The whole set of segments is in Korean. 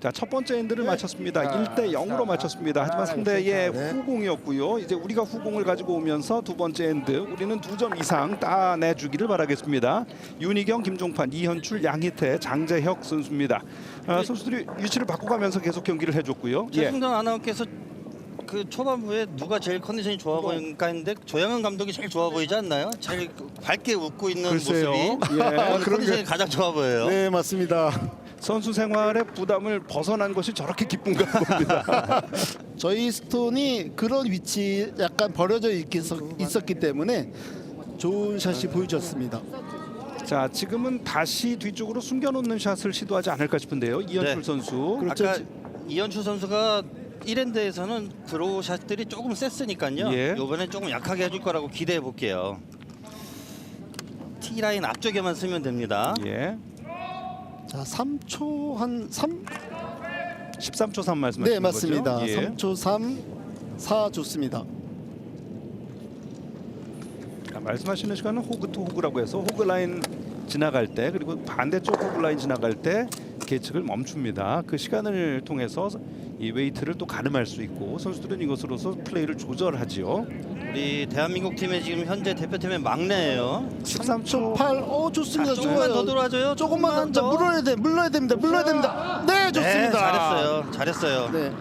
자, 첫 번째 엔드를 마쳤습니다. 1대 0으로 마쳤습니다. 하지만 상대의 후공이었고요. 이제 우리가 후공을 가지고 오면서 두 번째 엔드 우리는 2점 이상 따내주기를 바라겠습니다. 윤희경, 김종판, 이현출, 양희태, 장재혁 선수입니다. 선수들이 위치를 바꿔가면서 계속 경기를 해줬고요. 최승돈 아나운서께서 그 초반부에 누가 제일 컨디션이 좋아 보일까 했는데 조양현 감독이 제일 좋아 보이지 않나요? 제일 밝게 웃고 있는 글쎄요. 모습이 컨디션이 가장 좋아 보여요. 네, 맞습니다. 선수 생활의 부담을 벗어난 것이 저렇게 기쁜가 봅니다. 저희 스톤이 그런 위치 약간 버려져 있었기 때문에 좋은 샷이 보여졌습니다. 자, 지금은 다시 뒤쪽으로 숨겨놓는 샷을 시도하지 않을까 싶은데요. 이현출 네. 선수. 그렇죠. 아까 이현출 선수가 1엔드에서는 드로우 샷들이 조금 셌으니까요. 예. 이번엔 조금 약하게 해줄 거라고 기대해 볼게요. T라인 앞쪽에만 쓰면 됩니다. 예. 자, 3초 한 3. 13초 3 말씀하시는 네, 맞습니다. 거죠? 예. 3초 3, 4 좋습니다. 자, 말씀하시는 시간은 호그 투 호그라고 해서 호그 라인 지나갈 때 그리고 반대쪽 호그 라인 지나갈 때 계측을 멈춥니다. 그 시간을 통해서 이 웨이트를 또 가늠할 수 있고 선수들은 이것으로서 플레이를 조절하지요. 우리 대한민국 팀의 지금 현재 대표팀의 막내예요. 13초 8. 좋습니다. 조금만 더 들어와줘요. 조금만 더 물러야 돼. 물러야 됩니다. 물러야 됩니다. 네, 좋습니다. 네, 잘했어요. 잘했어요. 네.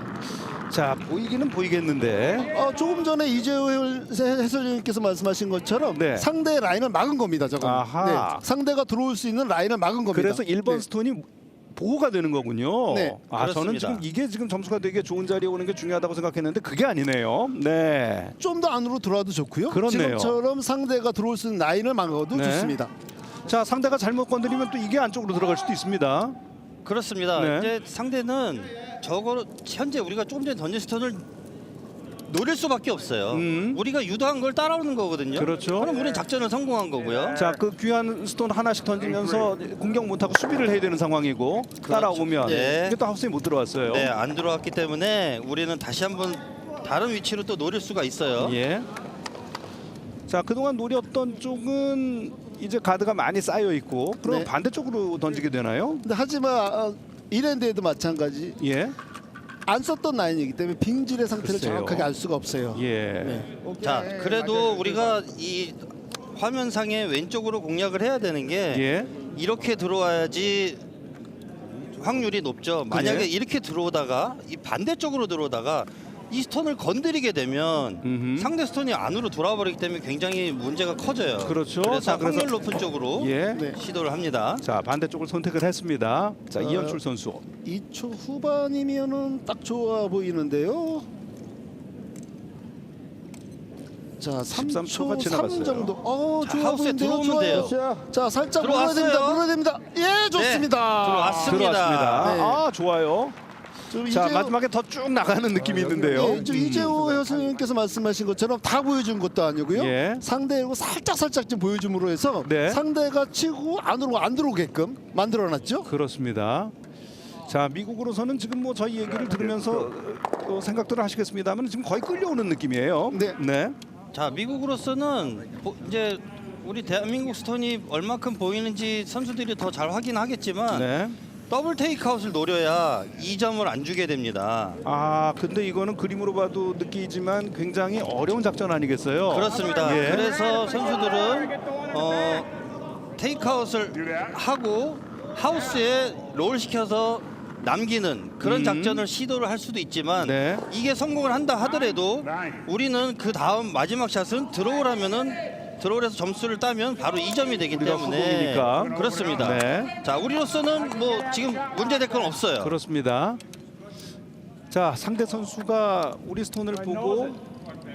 자, 보이기는 보이겠는데 조금 전에 이재호 해설위원님께서 말씀하신 것처럼 네. 상대 라인을 막은 겁니다. 저건. 아하. 네. 상대가 들어올 수 있는 라인을 막은 겁니다. 그래서 1번 네. 스톤이 보호가 되는 거군요. 네, 아, 저는 그렇습니다. 지금 이게 지금 점수가 되게 좋은 자리에 오는 게 중요하다고 생각했는데 그게 아니네요. 네. 좀 더 안으로 들어와도 좋고요. 그렇네요. 지금처럼 상대가 들어올 수 있는 라인을 막아도 네. 좋습니다. 자, 상대가 잘못 건드리면 또 이게 안쪽으로 들어갈 수도 있습니다. 그렇습니다. 네. 이제 상대는 저거 현재 우리가 조금 전에 던진 스톤을 노릴 수밖에 없어요. 우리가 유도한 걸 따라오는 거거든요. 그렇죠. 그럼 우리는 작전을 성공한 거고요. 자, 그 귀한 스톤 하나씩 던지면서 공격 못하고 수비를 해야 되는 상황이고 따라오면 네. 이게 또 하우스에 못 들어왔어요. 네, 안 들어왔기 때문에 우리는 다시 한번 다른 위치로 또 노릴 수가 있어요. 예. 자, 그동안 노렸던 쪽은 이제 가드가 많이 쌓여 있고 그럼 네. 반대쪽으로 던지게 되나요? 근데 하지만 이랜드에도 마찬가지 예. 안 썼던 라인이기 때문에 빙질의 상태를 글쎄요. 정확하게 알 수가 없어요. 예. 네. 자, 그래도 우리가 이 화면상의 왼쪽으로 공략을 해야 되는 게 예. 이렇게 들어와야지 확률이 높죠. 만약에 예. 이렇게 들어오다가 이 반대쪽으로 들어오다가 이 스톤을 건드리게 되면 음흠. 상대 스톤이 안으로 돌아버리기 때문에 굉장히 문제가 커져요. 그렇죠. 그래서 자, 그래서- 확률 높은 쪽으로 예. 네. 시도를 합니다. 자, 반대쪽을 선택을 했습니다. 자, 이현출 선수. 2초 후반이면은 딱 좋아 보이는데요. 자, 13 초가 3초 3 지나갔어요. 정도. 자, 좋아 하우스에 보이는데요. 들어오면 좋아요. 자, 살짝 물어야 들어왔어요. 됩니다. 물어야 됩니다. 예, 좋습니다. 들어왔습니다. 들어왔습니다. 네. 아, 좋아요. 좀 자, 이재호- 마지막에 더 쭉 나가는 느낌이 있는데요. 네, 좀 이재호 선생님께서 말씀하신 것처럼 다 보여준 것도 아니고요. 예. 상대로 살짝 좀 보여줌으로 해서 네. 상대가 치고 안으로 안 들어오게끔 만들어놨죠. 그렇습니다. 자, 미국으로서는 지금 뭐 저희 얘기를 들으면서 생각들을 하시겠습니다만 지금 거의 끌려오는 느낌이에요. 네. 자, 미국으로서는 이제 우리 대한민국 스톤이 얼마큼 보이는지 선수들이 더 잘 확인하겠지만 네. 더블 테이크아웃을 노려야 2점을 안 주게 됩니다. 아, 근데 이거는 그림으로 봐도 느끼지만 굉장히 어려운 작전 아니겠어요? 그렇습니다. 예. 그래서 선수들은 테이크아웃을 하고 하우스에 롤 시켜서 남기는 그런 작전을 시도를 할 수도 있지만 네. 이게 성공을 한다 하더라도 우리는 그 다음 마지막 샷은 드로우에서 점수를 따면 바로 2점이 되기 우리가 때문에 후공이니까. 그렇습니다. 네. 자, 우리로서는 뭐 지금 문제될 건 없어요. 그렇습니다. 자, 상대 선수가 우리 스톤을 보고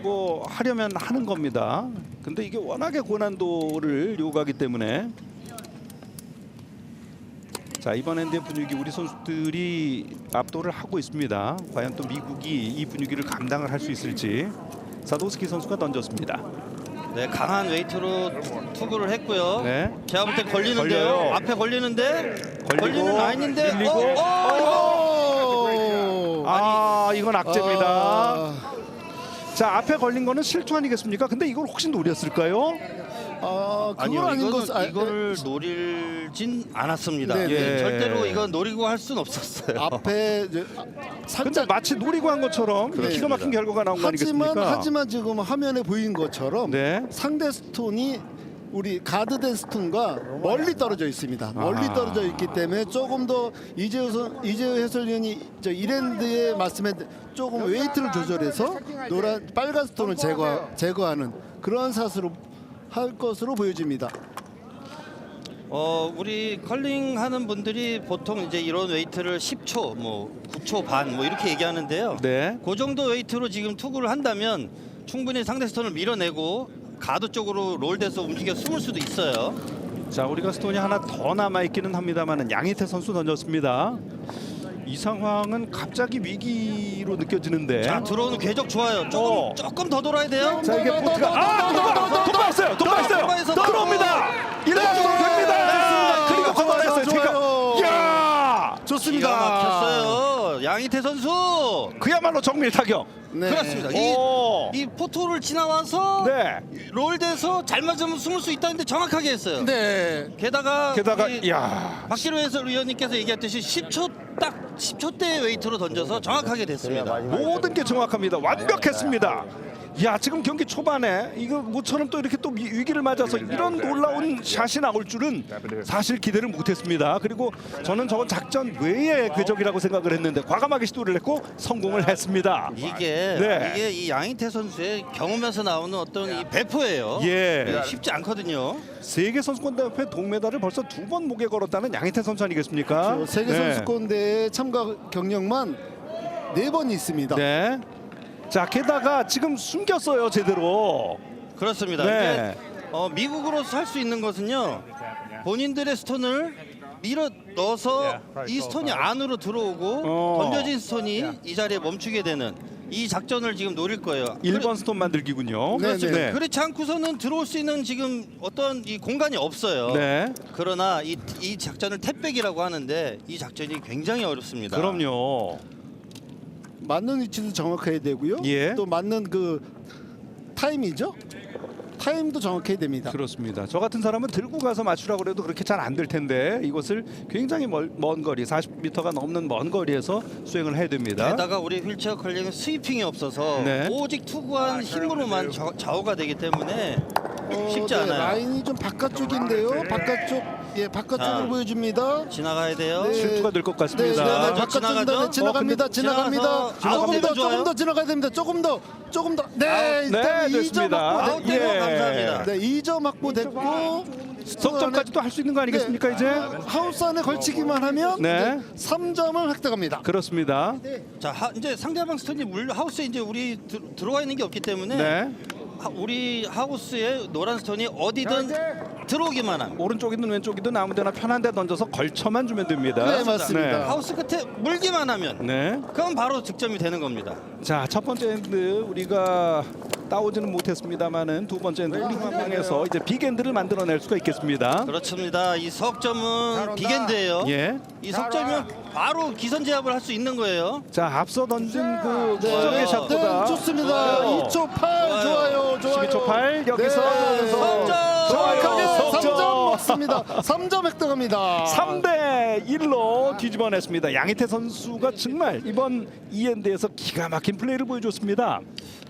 뭐 하려면 하는 겁니다. 근데 이게 워낙에 고난도를 요구하기 때문에 자, 이번 엔드의 분위기 우리 선수들이 압도를 하고 있습니다. 과연 또 미국이 이 분위기를 감당을 할 수 있을지. 사도스키 선수가 던졌습니다. 네, 강한 웨이트로 투구를 했고요. 네. 제가 볼 때 걸리는데요. 걸려요. 앞에 걸리는데 걸리고, 걸리는 라인인데 밀리고. 아, 이건 악재입니다. 아, 자, 앞에 걸린 거는 실투 아니겠습니까? 근데 이걸 혹시 노렸을까요? 그건 아닌 것. 이거를 노리진 않았습니다. 네, 네. 절대로 이건 노리고 할 수는 없었어요. 앞에 이제 근데 살짝 마치 노리고 한 것처럼 네. 기가 막힌 결과가 나온 거 아니겠습니까? 하지만 지금 화면에 보인 것처럼 네. 상대 스톤이 우리 가드된 스톤과 멀리 떨어져 있습니다. 멀리 떨어져 있기 때문에 조금 더 이재호 해설위원이 저 이랜드의 말씀에 조금 웨이트를 조절해서 빨간 스톤을 제거하는 그런 샷으로 할 것으로 보여집니다. 우리 컬링 하는 분들이 보통 이제 이런 웨이트를 10초, 뭐 9초 반 뭐 이렇게 얘기하는데요. 네. 그 정도 웨이트로 지금 투구를 한다면 충분히 상대 스톤을 밀어내고 가드 쪽으로 롤돼서 움직여 숨을 수도 있어요. 자, 우리가 스톤이 하나 더 남아 있기는 합니다만은 양희태 선수 던졌습니다. 이 상황은 갑자기 위기로 느껴지는데. 자, 들어오는 궤적 좋아요. 조금 더 돌아야 돼요. 자, 이게 보트가 돈 빠졌어요. 더 들어옵니다. 이래서 됩니다. 그리고 걷어냈어요. 지금. 야! 기가 좋습니다. 막혔어요. 양희태 선수. 그야말로 정밀 타격. 네. 그렇습니다. 오. 이 포토를 지나와서 네. 롤돼서 잘 맞으면 숨을 수 있다는데 정확하게 했어요. 네. 게다가 우리 야. 박기로 해설위원님께서 얘기했듯이 10초대 웨이트로 던져서 정확하게 됐습니다. 모든 게 정확합니다. 완벽했습니다. 야, 지금 경기 초반에 이거 모처럼 또 이렇게 또 위기를 맞아서 이런 놀라운 샷이 나올 줄은 사실 기대를 못했습니다. 그리고 저는 저건 작전 외의 궤적이라고 생각을 했는데 과감하게 시도를 했고 성공을 했습니다. 이게 이 양희태 선수의 경험에서 나오는 어떤 이 배포예요. 예. 쉽지 않거든요. 세계 선수권대회 동메달을 벌써 2번 목에 걸었다는 양희태 선수 아니겠습니까? 세계 선수권대회 참가 경력만 4번 있습니다. 네. 자, 게다가 지금 숨겼어요, 제대로. 그렇습니다. 네. 이게 미국으로서 할 수 있는 것은요. 본인들의 스톤을 밀어 넣어서 이 스톤이 안으로 들어오고 던져진 스톤이 이 자리에 멈추게 되는 이 작전을 지금 노릴 거예요. 1번 스톤 만들기군요. 네. 그렇지 않고서는 들어올 수 있는 지금 어떤 이 공간이 없어요. 네. 그러나 이 작전을 탭백이라고 하는데 이 작전이 굉장히 어렵습니다. 그럼요. 맞는 위치도 정확해야 되고요. 예. 또 맞는 그 타임이죠. 타임도 정확해야 됩니다. 그렇습니다. 저 같은 사람은 들고 가서 맞추라고 해도 그렇게 잘 안 될 텐데 이것을 굉장히 먼 거리, 40m가 넘는 먼 거리에서 수행을 해야 됩니다. 게다가 우리 휠체어 컬링은 스위핑이 없어서 네. 오직 투구한 힘으로만 좌우가 되기 때문에 쉽지 네, 않아요. 라인이 좀 바깥쪽인데요. 바깥쪽으로 자. 보여줍니다. 지나가야 돼요. 네. 실투가 될 것 같습니다. 네, 지나가죠? 지나갑니다. 근데 지나갑니다. 지나가서 조금 더 지나가야 됩니다. 조금 더. 네, 일단 2점 됐습니다. 확보. 아웃되고 감사합니다. 네, 2점 확보됐고 석점까지도 할 수 있는 거 아니겠습니까, 이제? 하우스 안에 걸치기만 하면 네. 3점을 획득합니다. 그렇습니다. 자, 이제 상대방 스톤이 하우스에 이제 우리 들어와 있는 게 없기 때문에 네. 우리 하우스에 노란 스톤이 어디든 들어오기만 하면 오른쪽이든 왼쪽이든 아무데나 편한 데 던져서 걸쳐만 주면 됩니다. 네, 맞습니다. 하우스 끝에 물기만 하면 네. 그럼 바로 득점이 되는 겁니다. 자, 첫 번째 엔드 우리가 따오지는 못했습니다만은 두 번째 엔드 우리 후방에서 이제 빅엔드를 만들어낼 수가 있겠습니다. 그렇습니다. 이 석점은 빅엔드예요. 예. 이 석점이면 바로 기선 제압을 할 수 있는 거예요. 자, 앞서 던진 그 기적의 샷보다 좋습니다. 2초 8 좋아요. 12초 8 여기서 정확하게 석점. 3점 먹습니다. 3점 획득합니다. 3대 1로 뒤집어냈습니다. 양희태 선수가 정말 이번 2엔드에서 기가 막힌 플레이를 보여줬습니다.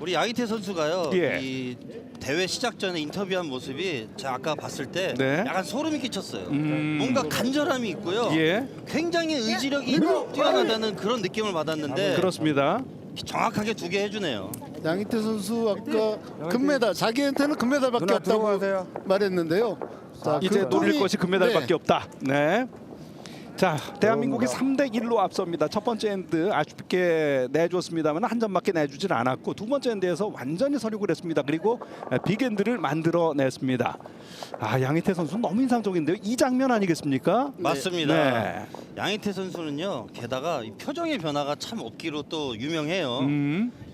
우리 양희태 선수가요. 예. 이 대회 시작 전에 인터뷰한 모습이 제가 아까 봤을 때 네. 약간 소름이 끼쳤어요. 뭔가 간절함이 있고요. 예. 굉장히 의지력이 뛰어나다는 그런 느낌을 받았는데 그렇습니다. 정확하게 2개 해주네요. 양희태 선수 아까 금메달 자기한테는 금메달밖에 없다고 말했는데요. 자, 이제 그 노릴 꿈이- 것이 금메달밖에 네. 없다. 네. 자, 대한민국이 3대 1로 앞섭니다. 첫 번째 엔드 아쉽게 내줬습니다만 한 점밖에 내주질 않았고 두 번째 엔드에서 완전히 서륙을 했습니다. 그리고 빅엔드를 만들어냈습니다. 아, 양희태 선수 너무 인상적인데요. 이 장면 아니겠습니까? 맞습니다. 네. 양희태 선수는요. 게다가 이 표정의 변화가 참 없기로 또 유명해요.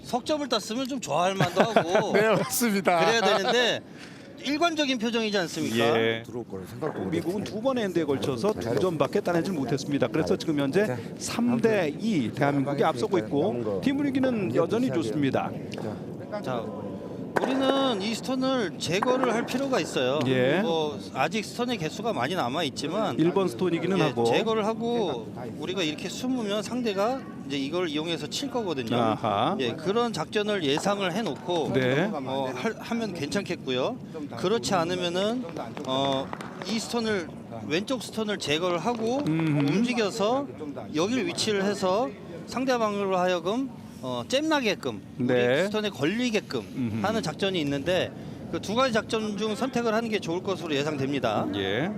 석점을 땄으면 좀 좋아할 만도 하고 네, 맞습니다. 그래야 되는데 일관적인 표정이지 않습니까? 예. 미국은 두 번의 엔드에 걸쳐서 2점밖에 따내질 못했습니다. 그래서 지금 현재 3대 2 대한민국이 앞서고 있고 팀 분위기는 여전히 좋습니다. 자, 우리는 이 스톤을 제거를 할 필요가 있어요. 예. 뭐 아직 스톤의 개수가 많이 남아 있지만 1번 스톤이기는 하고. 제거를 하고 우리가 이렇게 숨으면 상대가 이제 이걸 이용해서 칠 거거든요. 아하. 예, 그런 작전을 예상을 해놓고 네. 하면 괜찮겠고요. 그렇지 않으면은 이 스톤을 왼쪽 스톤을 제거를 하고 움직여서 여기를 위치를 해서 상대방으로 하여금 잼나게끔 네. 우리 스톤에 걸리게끔 하는 작전이 있는데 그 두 가지 작전 중 선택을 하는 게 좋을 것으로 예상됩니다. 예.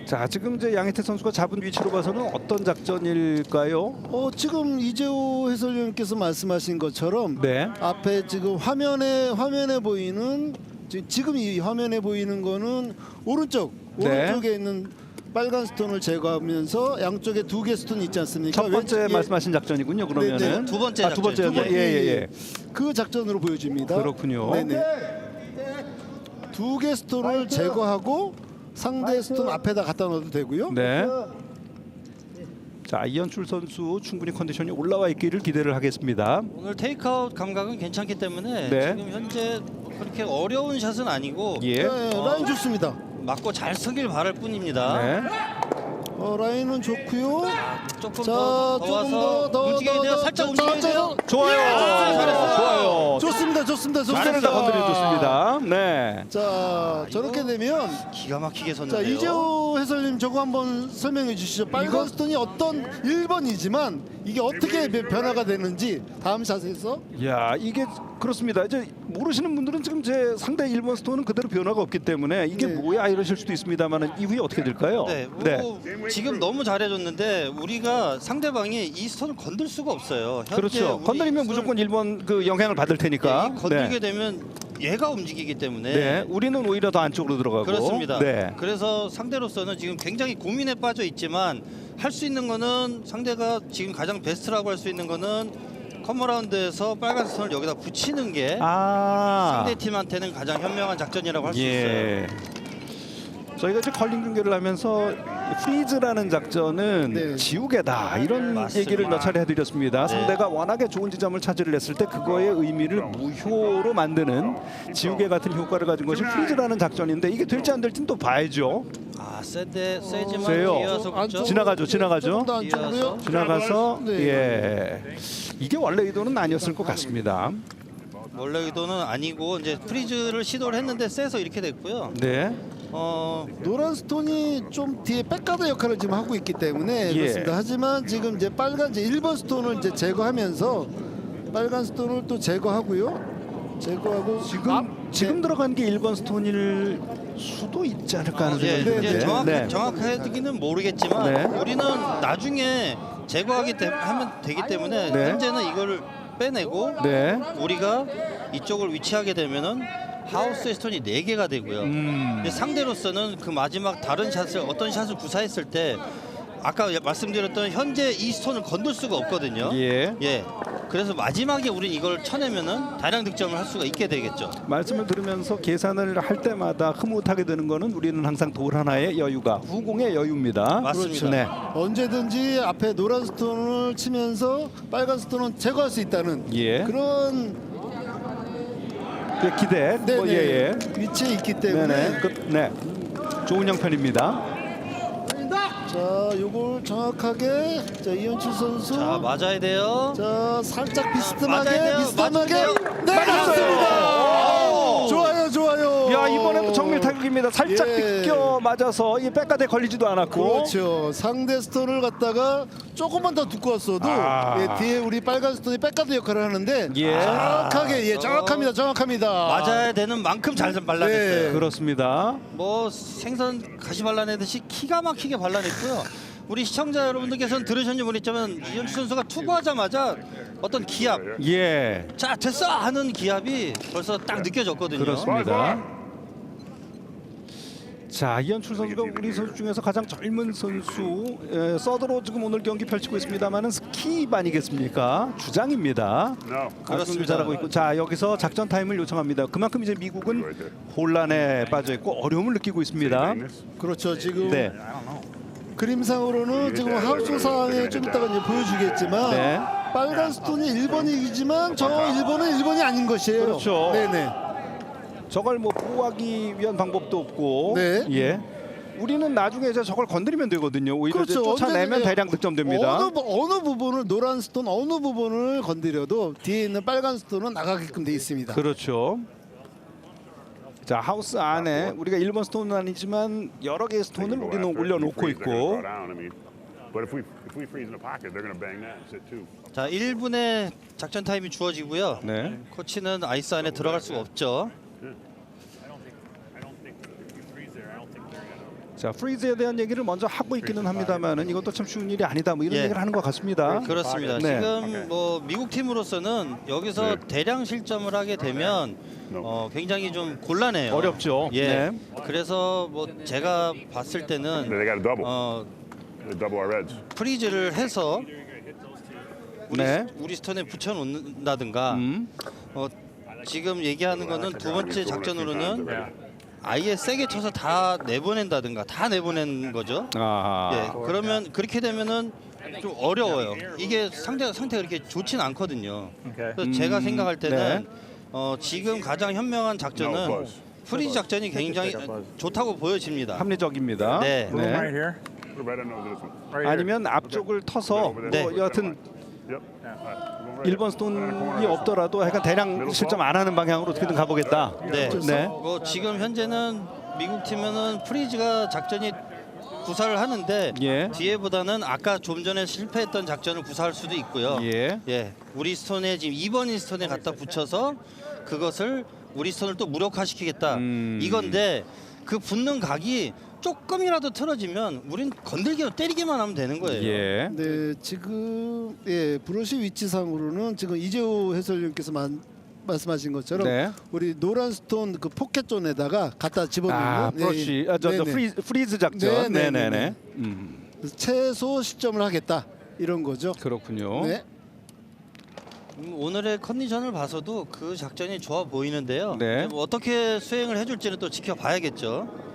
자, 지금 이제 양혜태 선수가 잡은 위치로 봐서는 어떤 작전일까요? 지금 이재호 해설위원께서 말씀하신 것처럼 네. 앞에 지금 화면에 보이는 지금 이 화면에 보이는 거는 네. 오른쪽에 있는 빨간 스톤을 제거하면서 양쪽에 2개 스톤 있지 않습니까? 첫 번째 왼쪽- 말씀하신 작전이군요. 그러면은 네, 네. 두 번째 두 번째 작전. 작전. 예. 그 작전으로 보여집니다. 그렇군요. 네네. 2개 스톤을 제거하고 상대 스톤 앞에다 갖다 넣어도 되고요. 네. 자, 이현출 선수 충분히 컨디션이 올라와 있기를 기대를 하겠습니다. 오늘 테이크아웃 감각은 괜찮기 때문에 네. 지금 현재 그렇게 어려운 샷은 아니고 예. 네, 라인 좋습니다. 맞고 잘 서길 바랄 뿐입니다. 네. 라인은 좋고요. 조금 자, 더 조금 와서 더 움직여야 돼요. 살짝 움직여야 돼요. 좋아요. 좋아요. 좋습니다. 스톤을 다 건드려줬습니다. 네. 자, 저렇게 되면 기가 막히게 자, 섰는데요. 이재호 해설님 저거 한번 설명해 주시죠. 빨간 스톤이 어떤 1번이지만 이게 어떻게 변화가 되는지 다음 샷에서. 야, 이게 그렇습니다. 이제 모르시는 분들은 지금 제 상대 1번 스톤은 그대로 변화가 없기 때문에 이게 네. 뭐야 이러실 수도 있습니다만 이후에 어떻게 될까요? 네, 뭐 지금 너무 잘해줬는데 우리가 상대방이 이 스톤을 건들 수가 없어요. 현재 그렇죠. 우리 건드리면 스톤을- 무조건 1번 그 영향을 받을 테니까. 이 건들게 되면 얘가 움직이기 때문에 네. 우리는 오히려 더 안쪽으로 들어가고. 그렇습니다. 네. 그래서 상대로서는 지금 굉장히 고민에 빠져 있지만 할 수 있는 거는 상대가 지금 가장 베스트라고 할 수 있는 거는 컴어라운드에서 빨간 스톤을 여기다 붙이는 게 상대 팀한테는 가장 현명한 작전이라고 할 수 있어요. 예. 저희가 이제 컬링 중계를 하면서 프리즈라는 작전은 네. 지우개다 이런 맞습니다. 얘기를 몇 차례 해드렸습니다. 네. 상대가 워낙에 좋은 지점을 차지를 했을 때 그거의 의미를 무효로 만드는 지우개 같은 효과를 가진 것이 프리즈라는 작전인데 이게 될지 안 될지는 또 봐야죠. 세지만 세요. 뒤에서 붙죠. 지나가죠. 조금 더 안쪽으로요. 지나가서 네. 예. 이게 원래 의도는 아니었을 것 같습니다. 원래 의도는 아니고 이제 프리즈를 시도를 했는데 세서 이렇게 됐고요. 네. 노란 스톤이 좀 뒤에 백가드 역할을 지금 하고 있기 때문에 예. 그렇습니다. 하지만 지금 이제 빨간 이제 1번 스톤을 이제 제거하면서 빨간 스톤을 또 제거하고요. 제거하고 지금 들어간 게 1번 스톤일 수도 있지 않을까 하는 예, 생각이 이제 드는데. 네. 정확하게는 모르겠지만 네. 우리는 나중에 하면 되기 때문에 네. 현재는 이거를 빼내고 네. 우리가 이쪽을 위치하게 되면은 하우스의 스톤이 4개가 되고요. 근데 상대로서는 그 마지막 다른 샷을 어떤 샷을 구사했을 때 아까 말씀드렸던 현재 이 스톤을 건들 수가 없거든요. 예. 그래서 마지막에 우린 이걸 쳐내면은 다량 득점을 할 수가 있게 되겠죠. 말씀을 들으면서 계산을 할 때마다 흐뭇하게 되는 거는 우리는 항상 돌 하나의 여유가 후공의 여유입니다. 맞습니다. 네. 언제든지 앞에 노란 스톤을 치면서 빨간 스톤은 제거할 수 있다는 예. 그런 그 기대. 네네. 예. 위치에 있기 때문에 네. 좋은 형편입니다. 자, 요걸 정확하게 자, 이현출 선수 자, 맞아야 돼요. 자, 살짝 맞아야 비스듬하게 돼요. 비스듬하게 맞아야 네, 맞습니다. 좋아요. 야, 이번에도 정밀 타격입니다. 살짝 예. 비껴 맞아서 이 백가드에 걸리지도 않았고. 그렇죠. 상대 스톤을 갖다가 조금만 더 두꺼웠어도 예, 뒤에 우리 빨간 스톤이 백가드 역할을 하는데 예. 정확하게 정확합니다. 맞아야 되는 만큼 잘 발라냈어요. 네. 그렇습니다. 뭐 생선 가시 발라내듯이 기가 막히게 발라냈고요. 우리 시청자 여러분들께서는 들으셨는지 모르겠지만 이현주 선수가 투구하자마자 어떤 기합, 예. 자 됐어 하는 기합이 벌써 딱 느껴졌거든요. 그렇습니다. 자, 이현출 선수가 우리 선수 중에서 가장 젊은 선수, 서드로 지금 오늘 경기 펼치고 있습니다만은 스킵 아니겠습니까? 주장입니다. 그렇습니다. 잘하고 있고, 자 여기서 작전 타임을 요청합니다. 그만큼 이제 미국은 혼란에 빠져 있고 어려움을 느끼고 있습니다. 그렇죠. 지금 네, 그림상으로는 지금 하우스 상황에 좀 이따가 이제 보여주겠지만 네. 빨간 스톤이 1번이지만 저 1번은 1번이 아닌 것이에요. 그렇죠. 네네. 저걸 뭐 보호하기 위한 방법도 없고. 네. 예. 우리는 나중에 이제 저걸 건드리면 되거든요. 오히려 이제 그렇죠. 쫓아내면 언제든지 대량 득점됩니다. 어느 부분을 노란 스톤 어느 부분을 건드려도 뒤에 있는 빨간 스톤은 나가게끔 돼 있습니다. 그렇죠. 자, 하우스 안에 우리가 1번 스톤은 아니지만 여러 개의 스톤을 우리는 올려놓고 있고. 자, 1분의 작전 타임이 주어지고요. 네. 코치는 아이스 안에 들어갈 수가 없죠. 자, 프리즈에 대한 얘기를 먼저 하고 있기는 합니다만은 이것도 참 쉬운 일이 아니다. 뭐 이런 예. 얘기를 하는 것 같습니다. 그렇습니다. 네. 지금 뭐 미국 팀으로서는 여기서 대량 실점을 하게 되면 굉장히 좀 곤란해요. 어렵죠. 예. 네. 그래서 뭐 제가 봤을 때는 They got a double. They double our edge. 프리즈를 해서 네. 우리 스톤에 붙여놓는다든가 지금 얘기하는 거는 두 번째 작전으로는 아예 세게 쳐서 다 내보낸다든가 다 내보낸 거죠. 아. 예, 그러면 그렇게 되면은 좀 어려워요. 이게 상태가 그렇게 좋진 않거든요. 그래서 제가 생각할 때는 지금 가장 현명한 작전은 프리즈 작전이 굉장히 좋다고 보여집니다. 합리적입니다. 네. Right here. Right under this one. Right here. 아니면 앞쪽을 터서 네. 뭐 여하튼 Yep. Right. 1번 스톤이 없더라도 약간 대량 실점 안 하는 방향으로 어떻게든 가보겠다. 네. 네. 뭐 지금 현재는 미국 팀은 프리즈가 작전이 구사를 하는데 예. 뒤에보다는 아까 좀 전에 실패했던 작전을 구사할 수도 있고요. 예. 예, 우리 스톤에 지금 2번인 스톤에 갖다 붙여서 그것을 우리 스톤을 또 무력화시키겠다 이건데 그 붙는 각이 조금이라도 틀어지면 우린 건들기로 때리기만 하면 되는 거예요. 예. 네, 지금 브러쉬 위치상으로는 지금 이재호 해설위원께서 말씀하신 것처럼 네. 우리 노란 스톤 그 포켓 존에다가 갖다 집어넣는 아, 브러쉬. 저 네네. 프리즈 작전. 네, 네, 네, 네, 네. 네. 최소 실점을 하겠다 이런 거죠. 그렇군요. 네. 오늘의 컨디션을 봐서도 그 작전이 좋아 보이는데요. 네. 뭐 어떻게 수행을 해줄지는 또 지켜봐야겠죠.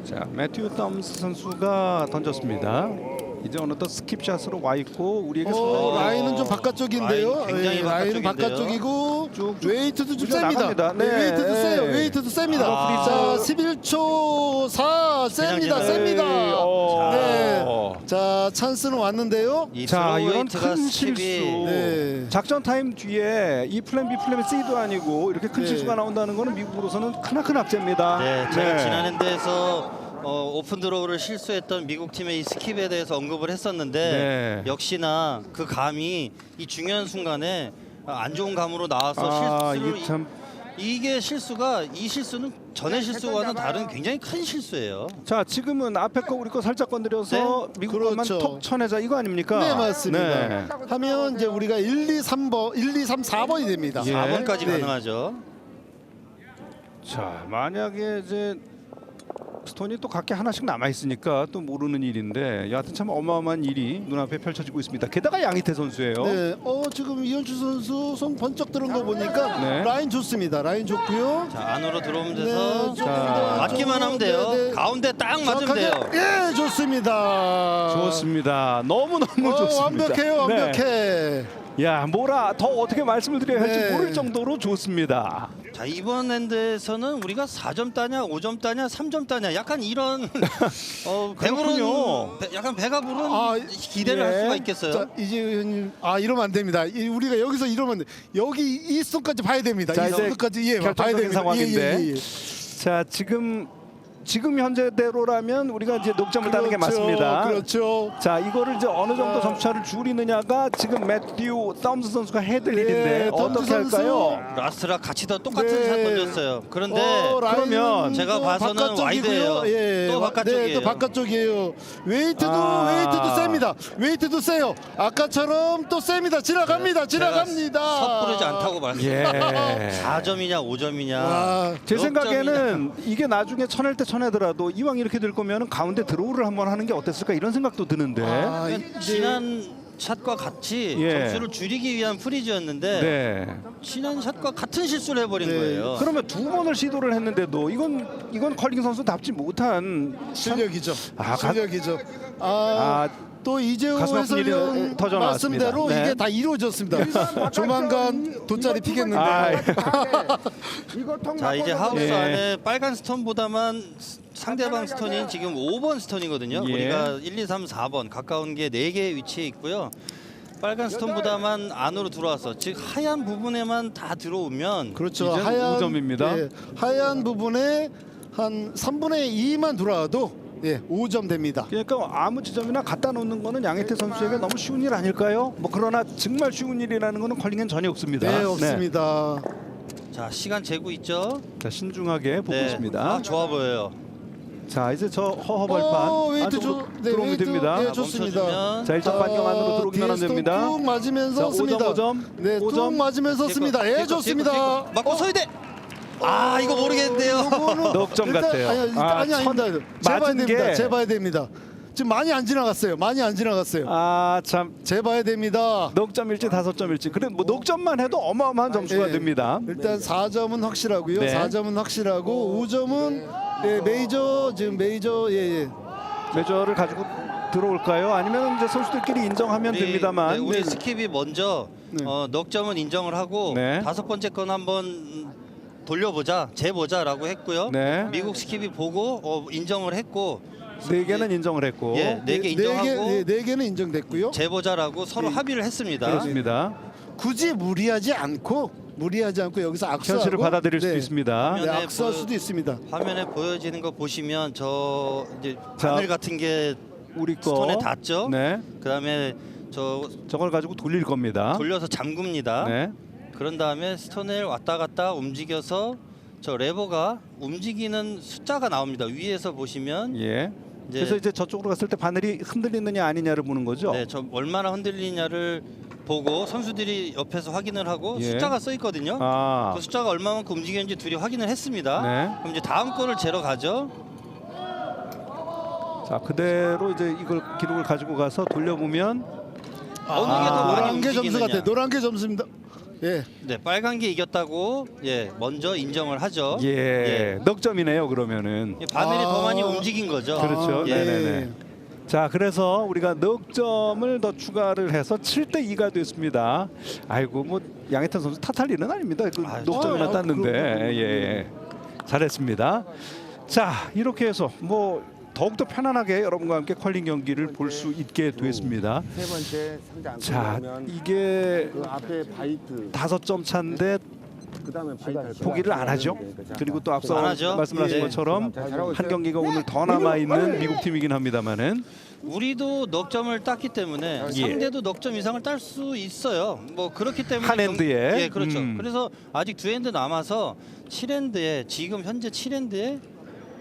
자, 매튜 덤스 선수가 던졌습니다. 이제 어느덧 스킵샷으로 와 있고 우리에게 라인은 좀 바깥쪽인데요. 라인 굉장히 라인은 바깥쪽인데요. 바깥쪽이고 쭉쭉 웨이트도 좀 밀려나갑니다. 셉니다. 네. 웨이트도 세요. 웨이트도 셉니다. 아, 자, 11초 4 셉니다. 그냥 셉니다. 네. 어. 자, 찬스는 왔는데요. 이 자, 스로우 이건 웨이트가 큰 스텝이 실수. 네. 작전 타임 뒤에 이 플랜 B, 플랜 C도 아니고 이렇게 큰 네. 실수가 나온다는 거는 미국으로서는 크나큰 악재입니다. 네, 제가 지난 핸드에서 오픈 드로우를 실수했던 미국 팀의 이 스킵에 대해서 언급을 했었는데 네. 역시나 그 감이 이 중요한 순간에 안 좋은 감으로 나와서 아, 실수를 이게 참. 이게 실수가 이 실수는 전의 실수와는 다른 굉장히 큰 실수예요. 자, 지금은 앞에 거 우리 거 살짝 건드려서 미국 것만 그렇죠. 톡 쳐내자 이거 아닙니까? 네, 맞습니다. 네. 하면 이제 우리가 1, 2, 3번, 1, 2, 3, 4번이 됩니다. 예. 4번까지 네. 가능하죠. 자, 만약에 이제 스톤이 또 각기 하나씩 남아 있으니까 또 모르는 일인데 여하튼 참 어마어마한 일이 눈앞에 펼쳐지고 있습니다. 게다가 양희태 선수예요. 네, 지금 이현주 선수 손 번쩍 들은 거 보니까 네. 라인 좋습니다. 라인 좋고요. 자, 안으로 들어오면 네, 돼서 조금 더 맞기만 하면 돼요. 네, 네. 가운데 딱 맞으면 정확하게. 돼요. 예, 좋습니다. 좋습니다. 너무너무 좋습니다. 완벽해요, 네. 완벽해. 야, 뭐라 더 어떻게 말씀을 드려야 할지 네. 모를 정도로 좋습니다. 자, 이번 엔드에서는 우리가 4점 따냐, 5점 따냐, 3점 따냐 약간 이런 배부른 약간 배가 부른 기대를 예. 할 수가 있겠어요. 자, 이제 의원님, 이러면 안 됩니다. 우리가 여기서 이러면 안 돼. 여기 이 수까지 봐야 됩니다. 자, 이 이제 수까지 봐야 결정적인 됩니다. 상황인데. 자, 지금 현재대로라면 우리가 이제 녹점을 따는 게 맞습니다. 그렇죠. 자, 이거를 이제 어느 정도 점차를 줄이느냐가 지금 매튜 덤스 선수가 해야 될 일인데 덤스 어떻게 선수. 할까요? 라스트랑 같이 더 똑같은 네. 샷 던졌어요. 그런데 그러면 제가 봐서는 바깥쪽이고요. 와이드예요. 예, 또 바깥쪽이에요. 네, 또 바깥쪽이에요. 웨이트도 셉니다. 웨이트도 세요. 아까처럼 또 셉니다. 지나갑니다. 지나갑니다. 섣부르지 않다고 말씀드렸어요. 예. 4점이냐 5점이냐. 와, 제 생각에는 이게 나중에 쳐낼 때 쳐내더라도 이왕 이렇게 될 거면 가운데 드로우를 한번 하는 게 어땠을까 이런 생각도 드는데. 아, 지난 샷과 같이 예. 점수를 줄이기 위한 프리즈였는데 네. 치는 샷과 같은 실수를 해버린 네. 거예요. 그러면 두 번을 시도를 했는데도 이건 컬링 선수답지 못한 실력이죠. 아, 실력이죠. 아, 또 이재호 가슴 아픈 일이 해설위원 터져 나왔습니다. 말씀대로 네. 이게 다 이루어졌습니다. 조만간 돗자리 피겠는데. 아, 예. 자 이제 하우스 예. 안에 빨간 스톤보다만 상대방 스톤이 지금 5번 스톤이거든요. 예. 우리가 1, 2, 3, 4번 가까운 게 4개 위치해 있고요. 빨간 스톤보다만 안으로 들어와서 즉 하얀 부분에만 다 들어오면 그렇죠. 이제는 하얀 5점입니다. 예, 하얀 부분에 한 3분의 2만 들어와도 5점 됩니다. 그러니까 아무 지점이나 갖다 놓는 거는 양혜태 선수에게 너무 쉬운 일 아닐까요? 뭐 그러나 정말 쉬운 일이라는 거는 컬링엔 전혀 없습니다. 네, 없습니다. 자 시간 재고 있죠. 자, 신중하게 보고 있습니다. 아, 좋아 보여요. 자, 이제 저 허허벌판 웨이트 안쪽으로 네, 들어오면 웨이트, 됩니다. 네, 좋습니다. 멈춰주면. 자, 일단 반경 안으로 들어오기만 하면 됩니다. 뚝 맞으면서 자, 씁니다. 5점. 네, 5점. 뚝 맞으면서 씁니다. 예, 좋습니다. 맞고 서야 돼. 아 이거 모르겠는데요. 넉점 같아요. 아니 아닙니다. 재봐야 맞은 됩니다. 게- 재봐야 됩니다. 지금 많이 안 지나갔어요. 많이 안 지나갔어요. 아, 참. 재봐야 됩니다. 넉점일지 5점일지. 그래 뭐 넉점만 해도 어마어마한 점수가 예. 됩니다. 일단 4점은 확실하고요. 네. 4점은 확실하고 5점은 메이저 지금 메이저 예. 메저를 가지고 들어올까요? 아니면 이제 선수들끼리 인정하면 됩니다만. 네, 우리 스킵이 먼저 네. 넉점은 인정을 하고 네. 5번째 건 한번 돌려보자, 재보자라고 했고요. 네. 미국 스킵이 보고 인정을 했고 4개는 인정을 했고. 예, 4개 인정하고 네 개는 인정됐고요. 재보자라고 서로 합의를 했습니다. 그렇습니다. 굳이 무리하지 않고 여기서 악수하고 현실을 받아들일 수도 네. 있습니다. 네, 화면에 악수할 그- 수도 있습니다. 화면에 보여지는 거 보시면 저 이제 자, 바늘 같은 게 우리 거 스톤에 닿죠. 네. 그다음에 저 저걸 가지고 돌릴 겁니다. 돌려서 잠굽니다. 네. 그런 다음에 스톤을 왔다 갔다 움직여서 저 레버가 움직이는 숫자가 나옵니다. 위에서 보시면 예. 이제- 그래서 이제 저쪽으로 갔을 때 바늘이 흔들리느냐 아니냐를 보는 거죠. 네, 저 얼마나 흔들리냐를 보고 선수들이 옆에서 확인을 하고 예. 숫자가 써 있거든요. 아. 그 숫자가 얼마만큼 움직이는지 둘이 확인을 했습니다. 네. 그럼 이제 다음 거를 재러 가죠. 자, 그대로 이제 이걸 기록을 가지고 가서 돌려보면 어느 게 더 많이 노란 게 점수 움직이느냐. 같아요. 노란 게 점수입니다. 예. 네, 빨간 게 이겼다고 먼저 인정을 하죠. 예. 넉점이네요, 그러면은. 바늘이 더 많이 아. 움직인 거죠. 그렇죠. 예. 네네네. 자, 그래서 우리가 넉점을 더 추가를 해서 7대 2가 됐습니다. 아이고, 뭐 양혜태 선수 탓할 일은 아닙니다. 그 아유, 넉점이나 땄는데. 그럼요. 예. 잘했습니다. 자, 이렇게 해서 뭐 더욱더 편안하게 여러분과 함께 컬링 경기를 볼 수 있게 됐습니다. 세 번째 상대 안 자, 끝나면 이게 그 앞에 바이트 5점 차인데 그다음에 바이트 포기를 안 하죠. 그리고 또 앞서 안 하죠. 말씀하신 예. 것처럼 한 경기가 오늘 더 남아 있는 미국 팀이긴 합니다만은 우리도 넉점을 땄기 때문에 예. 상대도 넉점 이상을 딸 수 있어요. 뭐 그렇기 때문에 한 엔드에. 예, 그렇죠. 음. 그래서 아직 2엔드 남아서 7엔드에 지금 현재 7엔드에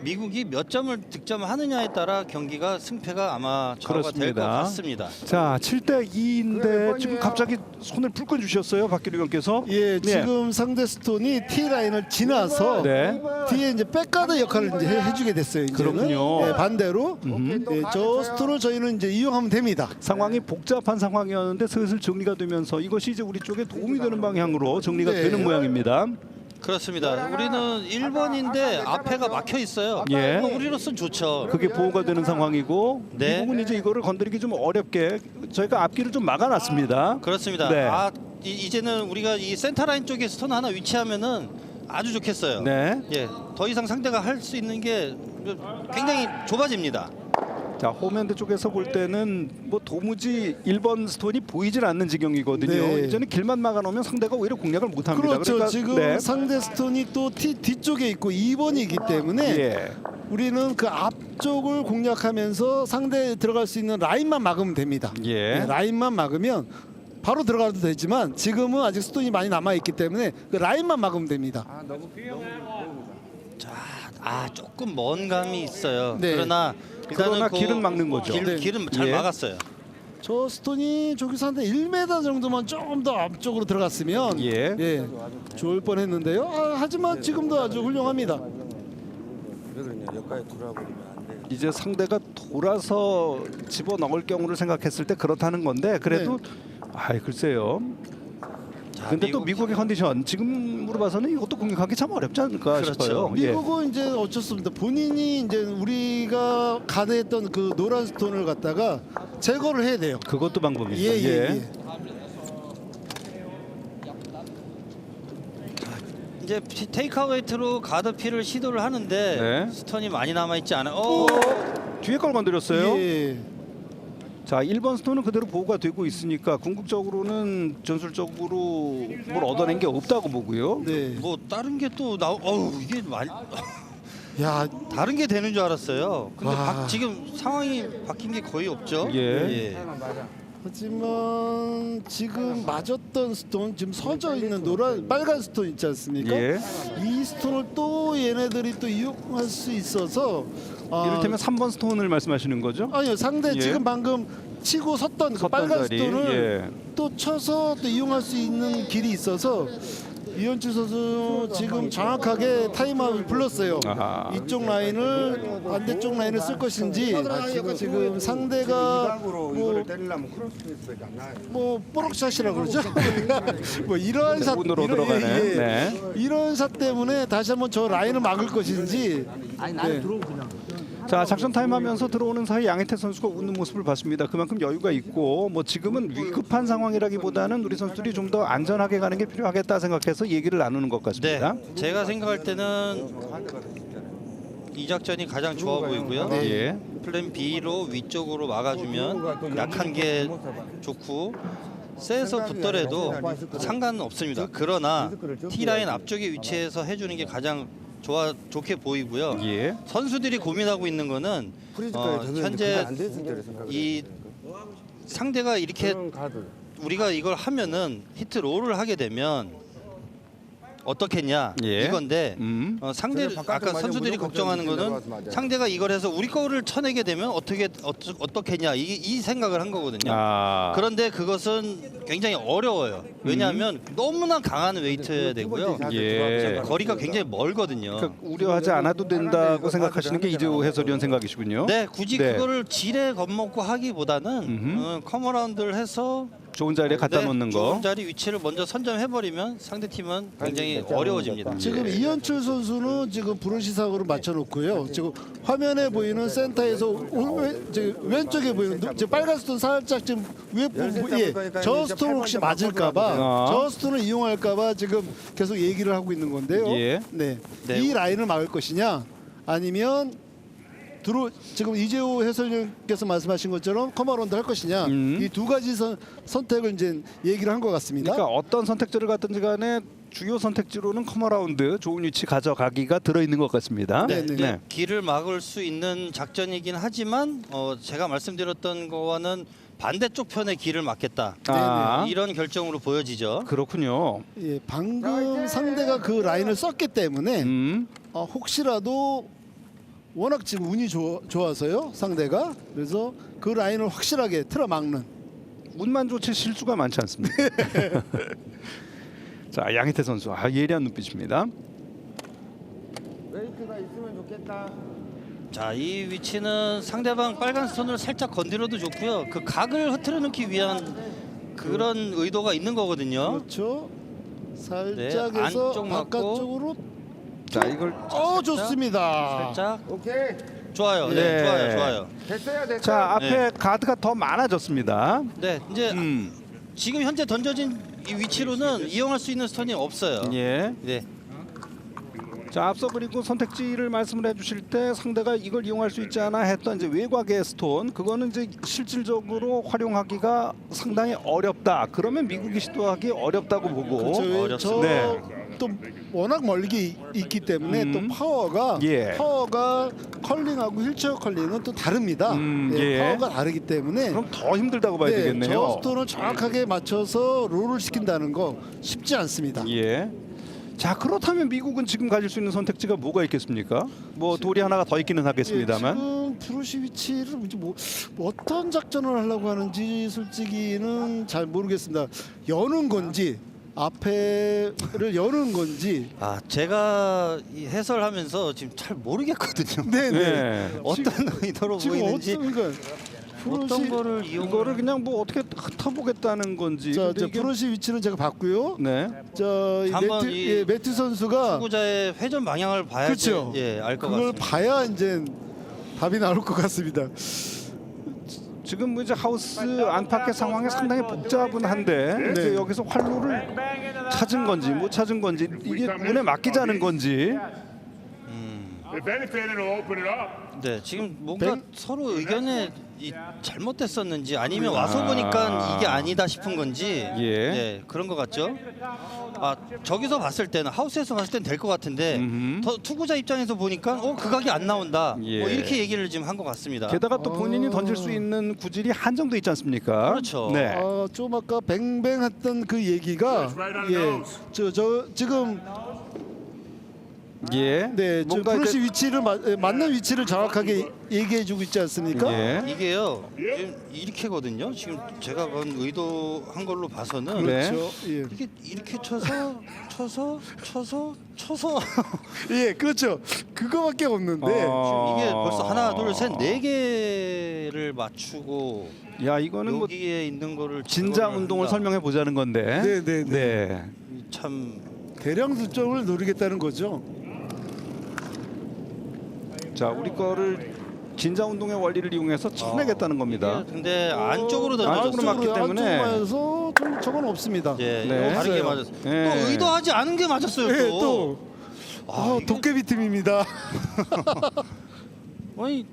미국이 몇 점을 득점하느냐에 따라 경기가 승패가 아마 좌우가 될 것 그렇습니다. 같습니다. 자, 7대 2인데 지금 갑자기 손을 불끈 주셨어요, 박기루 위원께서. 예, 지금 상대 스톤이 T 라인을 지나서 네. 뒤에 이제 백가드 역할을 이제 해주게 됐어요. 이제는. 그렇군요. 예, 반대로 저 스톤을 저희는 이제 이용하면 됩니다. 상황이 복잡한 상황이었는데 슬슬 정리가 되면서 이것이 이제 우리 쪽에 도움이 되는 방향으로 정리가 네. 되는 모양입니다. 그렇습니다. 우리는 1번인데 앞에가 막혀 있어요. 예. 뭐 우리로서는 좋죠. 그게 보호가 되는 상황이고 네. 미국은 이제 이거를 건드리기 좀 어렵게 저희가 앞길을 좀 막아놨습니다. 그렇습니다. 네. 이제는 우리가 이 센터 라인 쪽에 스톤 하나 위치하면은 아주 좋겠어요. 네. 예, 더 이상 상대가 할 수 있는 게 굉장히 좁아집니다. 자, 홈핸드 쪽에서 볼 때는 뭐 도무지 1번 스톤이 보이질 않는 지경이거든요. 네. 이제는 길만 막아놓으면 상대가 오히려 공략을 못합니다. 그렇죠. 그러니까 지금 네. 상대 스톤이 또 T 뒤쪽에 있고 2번이기 때문에 예. 우리는 그 앞쪽을 공략하면서 상대 들어갈 수 있는 라인만 막으면 됩니다. 예. 네, 라인만 막으면 바로 들어가도 되지만 지금은 아직 스톤이 많이 남아 있기 때문에 그 라인만 막으면 됩니다. 자, 조금 먼 감이 있어요. 네. 그러나 일단은 그러나 그 길은 막는 거죠. 네. 길은 잘 예. 막았어요. 저 스톤이 저기서 한 1m 정도만 조금 더 앞쪽으로 들어갔으면 예. 좋을 뻔했는데요. 하지만 지금도 아주 훌륭합니다. 왜 그러냐 여기까지 돌아버리면 안 돼. 이제 상대가 돌아서 집어 넣을 경우를 생각했을 때 그렇다는 건데 그래도 아이 글쎄요. 자, 근데 또 미국의 컨디션 지금으로 봐서는 이것도 공격하기 참 어렵지 않을까 그렇죠. 싶어요. 예. 미국은 이제 어쩔 수 없습니다. 본인이 이제 우리가 가드했던 그 노란 스톤을 갖다가 제거를 해야 돼요. 그것도 방법이죠. 예. 이제 테이크아웨이트로 가드 필을 시도를 하는데 네. 스톤이 많이 남아 있지 않아요. 뒤에 걸 건드렸어요. 예. 자, 1번 스톤은 그대로 보호가 되고 있으니까 궁극적으로는 전술적으로 뭘 얻어낸 게 없다고 보고요. 네. 뭐 다른 게 또 이게 많이 야, 다른 게 되는 줄 알았어요. 근데 와. 지금 상황이 바뀐 게 거의 없죠. 예. 하지만 지금 맞았던 스톤 지금 서져 있는 빨간 스톤 있지 않습니까? 예. 이 스톤을 또 얘네들이 또 이용할 수 있어서 이를테면 3번 스톤을 말씀하시는 거죠? 아니요, 상대 예. 지금 방금 치고 섰던 그 섰던 빨간 자리. 스톤을 예. 또 쳐서 또 이용할 수 있는 길이 있어서 이현주 선수 지금 정확하게 타임아웃을 불렀어요. 아하. 이쪽 라인을 반대쪽 라인을 쓸 것인지 지금 상대가 이거를 때리려면 크로스페이스밖에 안 나요. 뭐 뽀록샷이라고 그러죠. 뭐 이러한 샷, 운으로 들어가는. 네. 이런 샷 때문에 다시 한번 저 라인을 막을 것인지. 네. 자, 작전 타임하면서 들어오는 사이 양희태 선수가 웃는 모습을 봤습니다. 그만큼 여유가 있고 뭐 지금은 위급한 상황이라기보다는 우리 선수들이 좀 더 안전하게 가는 게 필요하겠다 생각해서 얘기를 나누는 것 네. 같습니다. 제가 생각할 때는 이 작전이 가장 좋아 보이고요. 네. 예. 플랜 B로 위쪽으로 막아주면 약한 게 좋고 세서 붙더라도 상관은 없습니다. 그러나 T라인 앞쪽에 위치해서 해주는 게 가장 좋게 보이고요. 예. 선수들이 고민하고 있는 거는 현재 안 됐을 때를 생각을 이 상대가 이렇게 그런 가드. 우리가 이걸 하면은 히트 롤을 하게 되면 어떻겠냐 예. 이건데 상대 저는 바깥으로 아까 맞으면 선수들이 무조건 걱정하는 저는 거는 들어가서 맞아요. 상대가 이걸 해서 우리 거를 쳐내게 되면 어떻겠냐 이 생각을 한 거거든요. 아. 그런데 그것은 굉장히 어려워요. 왜냐하면 너무나 강한 웨이트여야 되고요. 예. 거리가 굉장히 멀거든요. 그러니까 우려하지 않아도 된다고 생각하시는 게 이재호 해설위원 생각이시군요. 네, 굳이 네. 그거를 지레 겁먹고 하기보다는 커머라운드를 해서 좋은 자리에 갖다 놓는 거. 좋은 자리 위치를 먼저 선점해버리면 상대팀은 굉장히 어려워집니다. 지금 이현출 선수는 지금 브러시상으로 맞춰놓고요. 지금 화면에 보이는 센터에서 왼쪽에 보이는 지금 빨간 스톤 살짝 지금 위에 부분, 예, 저 스톤 혹시 맞을까봐, 저 스톤을 이용할까봐 지금 계속 얘기를 하고 있는 건데요. 예. 네. 네. 이 라인을 막을 것이냐, 아니면 지금 이재호 해설위원께서 말씀하신 것처럼 커머라운드 할 것이냐, 이 두 가지 선택을 이제 얘기를 한 것 같습니다. 그러니까 어떤 선택지를 갖든지 간에 주요 선택지로는 커머라운드 좋은 위치 가져가기가 들어있는 것 같습니다. 네, 네. 네, 길을 막을 수 있는 작전이긴 하지만 제가 말씀드렸던 거와는 반대쪽 편의 길을 막겠다. 아, 이런 결정으로 보여지죠. 그렇군요. 예, 방금 상대가 그 라인을 썼기 때문에 음. 혹시라도 워낙 지금 운이 좋아서요, 상대가. 그래서 그 라인을 확실하게 틀어막는. 운만 좋지 실수가 많지 않습니다. 자, 양희태 선수 예리한 눈빛입니다. 웨이트가 있으면 좋겠다. 자, 이 위치는 상대방 빨간 스톤을 살짝 건드려도 좋고요. 그 각을 흐트러 놓기 위한 그런 의도가 있는 거거든요. 그렇죠. 살짝 네, 해서 안쪽 맞고. 바깥쪽으로. 자, 이걸 좋습니다. 살짝 오케이. 좋아요. 네, 네. 좋아요. 됐어요. 자, 앞에 가드가 더 많아졌습니다. 네, 이제 지금 현재 던져진 이 위치로는 이용할 수 있는 스톤이 없어요. 예. 네. 자, 앞서 그리고 선택지를 말씀을 해주실 때 상대가 이걸 이용할 수 있지 않아 했던 이제 외곽의 스톤, 그거는 이제 실질적으로 활용하기가 상당히 어렵다. 그러면 미국이 시도하기 어렵다고 보고. 어렵습니다. 네. 또 워낙 멀리 있기 때문에 또 파워가 컬링하고 휠체어 컬링은 또 다릅니다. 예. 파워가 다르기 때문에 그럼 더 힘들다고 봐야 되겠네요. 저 스톤을 정확하게 맞춰서 롤을 시킨다는 거 쉽지 않습니다. 예. 자, 그렇다면 미국은 지금 가질 수 있는 선택지가 뭐가 있겠습니까? 뭐 돌이 하나가 더 있기는 하겠습니다만. 지금 브루시비치를 뭐 어떤 작전을 하려고 하는지 솔직히는 잘 모르겠습니다. 여는 건지 앞에를 여는 건지. 아 제가 이 해설하면서 지금 잘 모르겠거든요. 네네. 네. 어떤 의도로 지금 보이는지 그러니까 어떤 프로시 거를 이거를 그냥 뭐 어떻게 흩어보겠다는 건지. 자, 근데 저 이게- 프로시 위치는 제가 봤고요. 네. 저 한번 매튜, 이 예, 매튜 선수가 투구자의 회전 방향을 봐야지 그렇죠. 알 것 그걸 같습니다. 봐야 이제 답이 나올 것 같습니다. 지금 이제 하우스 안팎의 상황이 상당히 복잡한데 이제 네. 여기서 활로를 찾은 건지 못 찾은 건지 이게 운에 맡기자는 건지. If anything, it'll open it up. 네, 지금 뭔가 백- 서로 의견에 잘못됐었는지 아니면 와서 보니까 이게 아니다 싶은 건지 예. 네, 그런 것 같죠. 아 저기서 봤을 때는 하우스에서 봤을 때는 될 것 같은데 더 투구자 입장에서 보니까 그 각이 안 나온다. 예. 뭐 이렇게 얘기를 지금 한 것 같습니다. 게다가 또 본인이 던질 수 있는 구질이 한정돼 있지 않습니까? 그렇죠. 네. 좀 아까 뱅뱅했던 그 얘기가 저 지금 예. 네, 저 뭔가 프로시 이제- 위치를 맞는 위치를 정확하게 얘기해주고 있지 않습니까? 예. 이게요 지금 이렇게거든요. 지금 제가 본 의도한 걸로 봐서는 네. 그렇죠. 예. 이게 이렇게 쳐서 예, 그렇죠. 그거밖에 없는데. 이게 벌써 하나 둘 셋 4개를 맞추고 야 이거는 뭐 여기에 있는 거를 진자 제거를 운동을 한다. 설명해 보자는 건데. 네. 네. 참 대량 득점을 노리겠다는 거죠. 자 우리 거를 진자 운동의 원리를 이용해서 쳐내겠다는 겁니다. 이게 근데 안쪽으로 던져졌어요. 안쪽으로 맞기 때문에. 안쪽으로 맞아서 저건 없습니다. 예, 네. 다르게 없어요. 맞았어요. 네. 또 의도하지 않은 게 맞았어요. 예, 또. 또 도깨비 팀입니다. 아니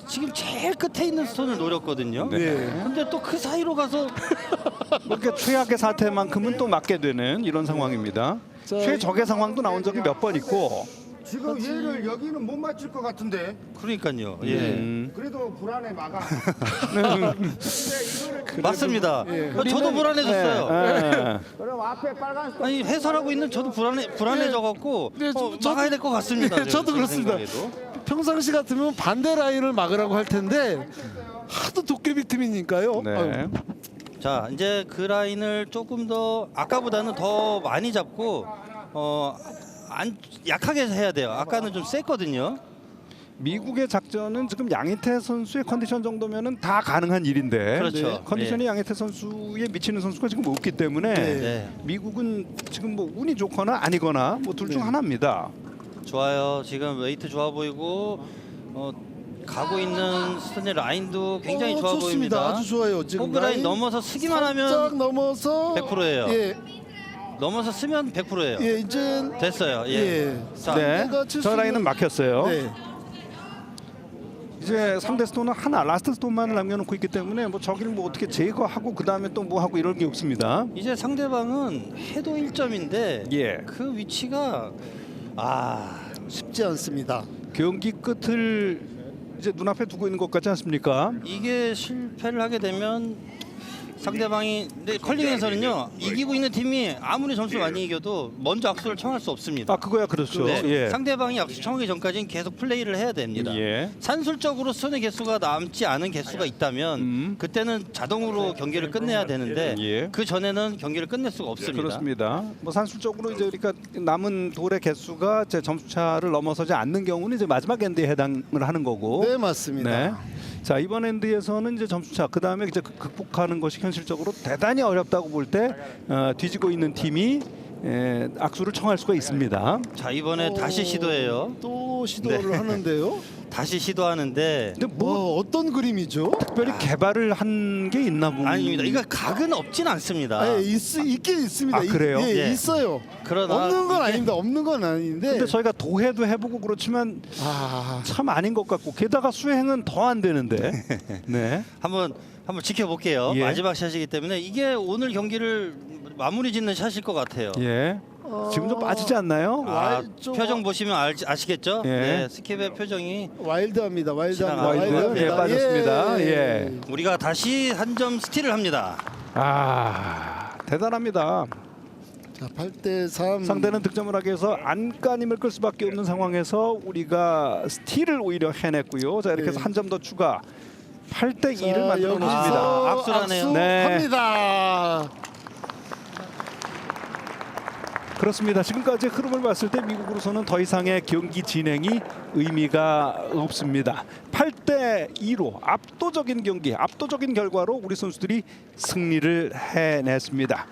지금 제일 끝에 있는 스톤을 노렸거든요. 네. 근데 또 그 사이로 가서 그렇게 최악의 사태만큼은 또 맞게 되는 이런 상황입니다. 자, 최적의 상황도 나온 적이 몇 번 있고. 지금 얘를 여기는 못 맞출 것 같은데. 그러니까요. 예. 그래도 불안해 막아. 맞습니다. 저도 불안해졌어요. 네. 그럼 앞에 빨간 선 아니 해설하고 있는 저도 불안해져 갖고 네, 막아야 될 것 같습니다. 네, 저도 제 그렇습니다. 생각에도. 평상시 같으면 반대 라인을 막으라고 할 텐데 하도 도깨비 팀이니까요. 네. 아유, 자 이제 그 라인을 조금 더 아까보다는 더 많이 잡고 약하게 해야 돼요. 아까는 좀 셌거든요. 미국의 작전은 지금 양희태 선수의 컨디션 정도면은 다 가능한 일인데 그렇죠. 컨디션이 양희태 선수에 미치는 선수가 지금 없기 때문에 네. 미국은 지금 뭐 운이 좋거나 아니거나 뭐 둘 중 하나입니다. 좋아요. 지금 웨이트 좋아 보이고 가고 있는 스톤의 라인도 굉장히 좋아 좋습니다. 보입니다. 아주 좋아요. 지금 호그 라인 넘어서 쓰기만 살짝 하면 넘어서 100%예요. 예, 넘어서 쓰면 100%예요. 예, 이제 됐어요. 예. 예. 자, 네, 상대가 칠 저 수 라인은 있는- 막혔어요. 네. 이제 상대 스톤은 하나 라스트 스톤만을 남겨놓고 있기 때문에 뭐 저기를 뭐 어떻게 제거하고 그 다음에 또 뭐 하고 이럴 게 없습니다. 이제 상대방은 해도 1점인데 예. 그 위치가 쉽지 않습니다. 경기 끝을 이제 눈앞에 두고 있는 것 같지 않습니까? 이게 실패를 하게 되면 상대방이 근데 컬링에서는요 이기고 있는 팀이 아무리 점수를 많이 이겨도 먼저 악수를 청할 수 없습니다. 아 그거야 그렇죠. 네, 예. 상대방이 악수 청하기 전까지는 계속 플레이를 해야 됩니다. 예. 산술적으로 스톤의 개수가 남지 않은 개수가 있다면 그때는 자동으로 경기를 끝내야 되는데 예. 그 전에는 경기를 끝낼 수가 없습니다. 그렇습니다. 뭐 산술적으로 이제 그러니까 남은 돌의 개수가 제 점수차를 넘어서지 않는 경우는 이제 마지막 엔드에 해당을 하는 거고. 네, 맞습니다. 네. 자 이번 엔드에서는 이제 점수차 그 다음에 이제 극복하는 것이 현실적으로 대단히 어렵다고 볼 때 뒤지고 있는 팀이 악수를 청할 수가 있습니다. 자 이번에 다시 시도해요. 또 시도를 네. 하는데요. 다시 시도하는데 근데 뭐 어떤 그림이죠? 특별히 개발을 한 게 있나 봅니다. 아닙니다. 이거 각은 없진 않습니다. 아, 예, 있긴 있습니다. 아, 그래요? 예, 예. 있어요. 그러나 없는 건 이게- 아닙니다. 없는 건 아닌데. 근데 저희가 도해도 해보고 그렇지만 참 아닌 것 같고 게다가 수행은 더 안 되는데. 네. 한번 지켜볼게요. 예. 마지막 샷이기 때문에 이게 오늘 경기를 마무리 짓는 샷일 것 같아요. 예. 지금 좀 빠지지 않나요? 좀 표정 보시면 아시겠죠? 예. 네, 스킵의 표정이 와일드합니다. 와일드합니다. 와일드. 예, 빠졌습니다. 예. 우리가 다시 한 점 스틸을 합니다. 대단합니다. 자, 8대3. 상대는 득점을 하기 위해서 안간힘을 끌 수밖에 없는 상황에서 우리가 스틸을 오히려 해냈고요. 자 이렇게 해서 네. 한 점 더 추가 8대2를 자, 만들어 여기서 놓습니다. 악수를 하네요. 네. 합니다. 그렇습니다. 지금까지 흐름을 봤을 때 미국으로서는 더 이상의 경기 진행이 의미가 없습니다. 8대 2로 압도적인 경기, 압도적인 결과로 우리 선수들이 승리를 해냈습니다.